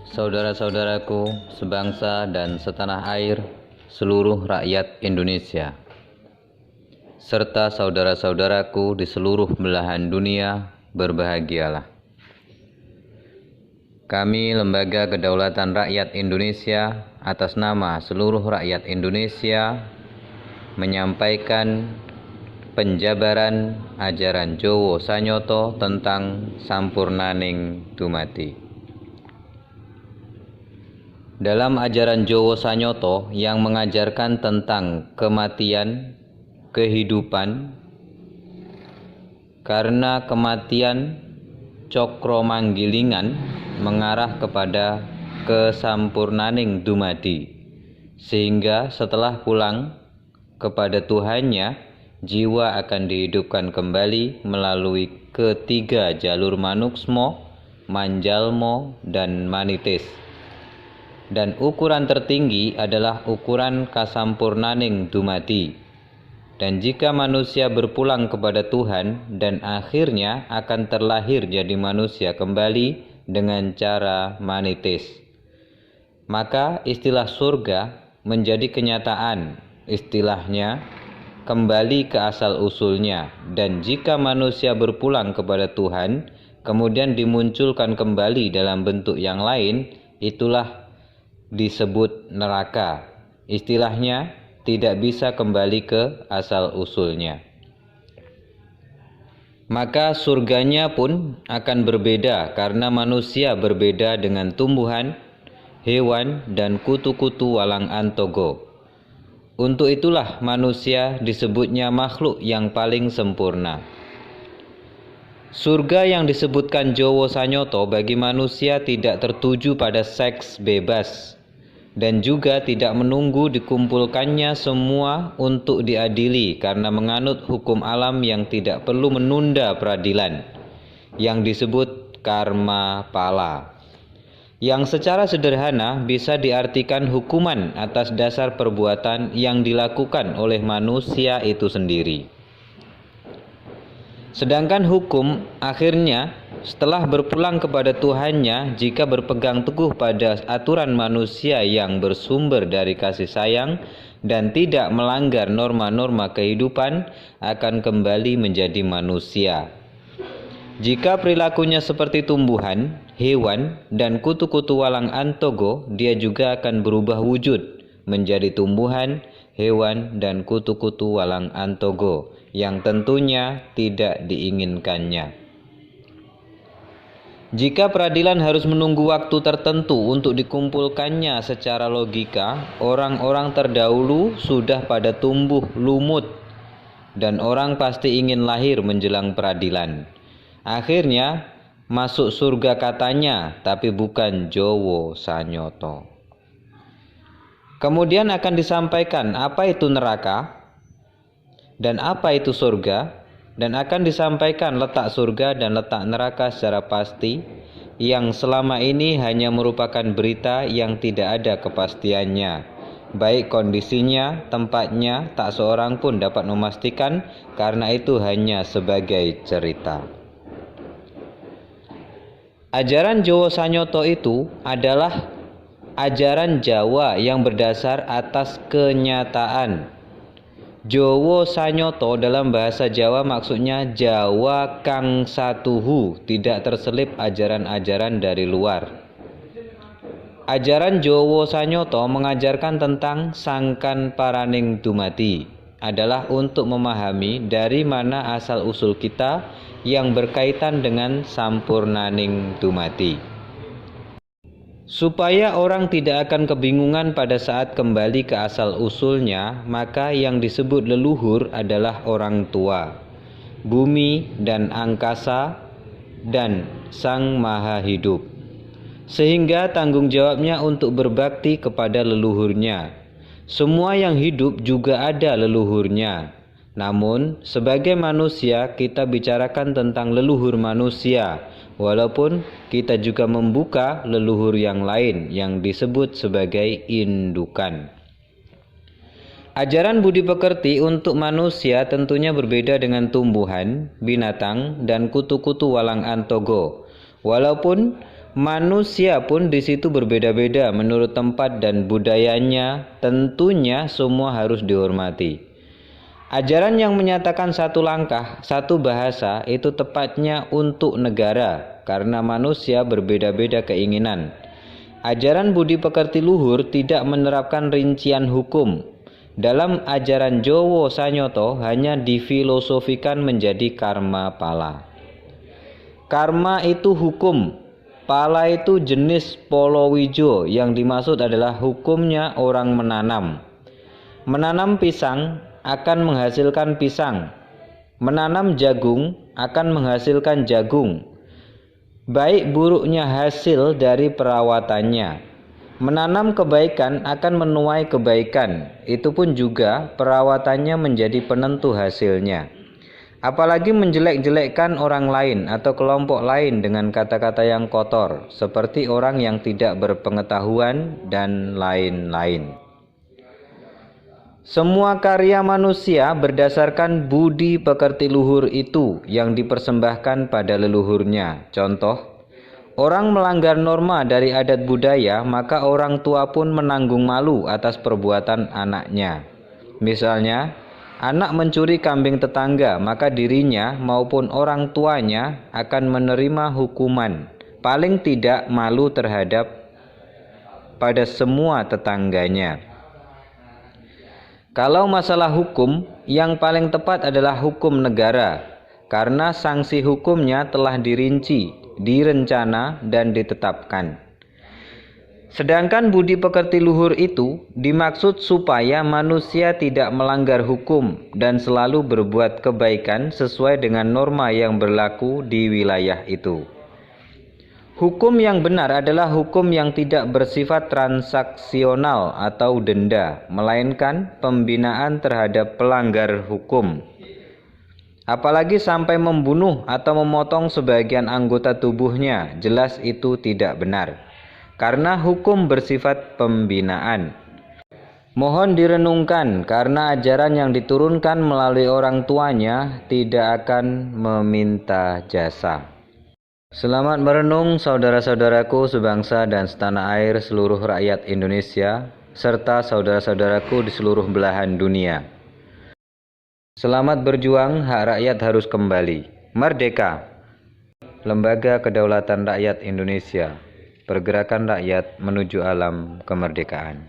Saudara-saudaraku sebangsa dan setanah air, seluruh rakyat Indonesia, serta saudara-saudaraku di seluruh belahan dunia, berbahagialah. Kami Lembaga Kedaulatan Rakyat Indonesia atas nama seluruh rakyat Indonesia menyampaikan penjabaran ajaran Jowo Sanyoto tentang Sampurnaning Dumadi. Dalam ajaran Jowo Sanyoto yang mengajarkan tentang kematian, kehidupan, karena kematian cokro manggilingan mengarah kepada kesampurnaning dumadi, sehingga setelah pulang kepada Tuhannya, jiwa akan dihidupkan kembali melalui ketiga jalur manuksmo, manjalmo, dan manitis. Dan ukuran tertinggi adalah ukuran kasampurnaning dumadi. Dan jika manusia berpulang kepada Tuhan dan akhirnya akan terlahir jadi manusia kembali dengan cara manitis, maka istilah surga menjadi kenyataan, istilahnya kembali ke asal usulnya. Dan jika manusia berpulang kepada Tuhan kemudian dimunculkan kembali dalam bentuk yang lain, itulah disebut neraka. Istilahnya tidak bisa kembali ke asal usulnya. Maka surganya pun akan berbeda karena manusia berbeda dengan tumbuhan, hewan, dan kutu-kutu walang antogo. Untuk itulah manusia disebutnya makhluk yang paling sempurna. Surga yang disebutkan Jowo Sanyoto bagi manusia tidak tertuju pada seks bebas dan juga tidak menunggu dikumpulkannya semua untuk diadili karena menganut hukum alam yang tidak perlu menunda peradilan, yang disebut karma pala, yang secara sederhana bisa diartikan hukuman atas dasar perbuatan yang dilakukan oleh manusia itu sendiri. Sedangkan hukum akhirnya setelah berpulang kepada Tuhannya, jika berpegang teguh pada aturan manusia yang bersumber dari kasih sayang dan tidak melanggar norma-norma kehidupan, akan kembali menjadi manusia. Jika perilakunya seperti tumbuhan, hewan, dan kutu-kutu walang antogo, dia juga akan berubah wujud menjadi tumbuhan, hewan, dan kutu-kutu walang antogo yang tentunya tidak diinginkannya. Jika peradilan harus menunggu waktu tertentu untuk dikumpulkannya secara logika, orang-orang terdahulu sudah pada tumbuh lumut dan orang pasti ingin lahir menjelang peradilan. Akhirnya masuk surga katanya, tapi bukan Jowo Sanyoto. Kemudian akan disampaikan apa itu neraka dan apa itu surga, dan akan disampaikan letak surga dan letak neraka secara pasti, yang selama ini hanya merupakan berita yang tidak ada kepastiannya. Baik kondisinya, tempatnya, tak seorang pun dapat memastikan karena itu hanya sebagai cerita. Ajaran Jowo Sanyoto itu adalah ajaran Jawa yang berdasar atas kenyataan. Jowo Sanyoto dalam bahasa Jawa maksudnya Jawa kang satuhu, tidak terselip ajaran-ajaran dari luar. Ajaran Jowo Sanyoto mengajarkan tentang sangkan paraning dumadi, adalah untuk memahami dari mana asal usul kita yang berkaitan dengan sampurnaning dumadi. Supaya orang tidak akan kebingungan pada saat kembali ke asal usulnya, maka yang disebut leluhur adalah orang tua, bumi dan angkasa, dan Sang Maha Hidup. Sehingga tanggung jawabnya untuk berbakti kepada leluhurnya. Semua yang hidup juga ada leluhurnya. Namun, sebagai manusia kita bicarakan tentang leluhur manusia, walaupun kita juga membuka leluhur yang lain yang disebut sebagai indukan. Ajaran budi pekerti untuk manusia tentunya berbeda dengan tumbuhan, binatang, dan kutu-kutu walang antogo. Walaupun Manusia pun di situ berbeda-beda menurut tempat dan budayanya, tentunya semua harus dihormati. Ajaran yang menyatakan satu langkah, satu bahasa itu tepatnya untuk negara karena manusia berbeda-beda keinginan. Ajaran budi pekerti luhur tidak menerapkan rincian hukum. Dalam ajaran Jowo Sanyoto hanya difilosofikan menjadi karma pala. Karma itu hukum. Pala itu jenis polowijo, yang dimaksud adalah hukumnya orang menanam. Menanam pisang akan menghasilkan pisang. Menanam jagung akan menghasilkan jagung. Baik buruknya hasil dari perawatannya. Menanam kebaikan akan menuai kebaikan. Itu pun juga perawatannya menjadi penentu hasilnya. Apalagi menjelek-jelekkan orang lain atau kelompok lain dengan kata-kata yang kotor, seperti orang yang tidak berpengetahuan dan lain-lain. Semua karya manusia berdasarkan budi pekerti luhur itu yang dipersembahkan pada leluhurnya. Contoh, orang melanggar norma dari adat budaya, maka orang tua pun menanggung malu atas perbuatan anaknya. Misalnya, anak mencuri kambing tetangga, maka dirinya maupun orang tuanya akan menerima hukuman. Paling tidak malu terhadap pada semua tetangganya. Kalau masalah hukum, yang paling tepat adalah hukum negara, karena sanksi hukumnya telah dirinci, direncana, dan ditetapkan. Sedangkan budi pekerti luhur itu dimaksud supaya manusia tidak melanggar hukum dan selalu berbuat kebaikan sesuai dengan norma yang berlaku di wilayah itu. Hukum yang benar adalah hukum yang tidak bersifat transaksional atau denda, melainkan pembinaan terhadap pelanggar hukum. Apalagi sampai membunuh atau memotong sebagian anggota tubuhnya, jelas itu tidak benar. Karena hukum bersifat pembinaan. Mohon direnungkan karena ajaran yang diturunkan melalui orang tuanya tidak akan meminta jasa. Selamat merenung saudara-saudaraku sebangsa dan setanah air seluruh rakyat Indonesia, serta saudara-saudaraku di seluruh belahan dunia. Selamat berjuang, hak rakyat harus kembali. Merdeka! Lembaga Kedaulatan Rakyat Indonesia. Pergerakan rakyat menuju alam kemerdekaan.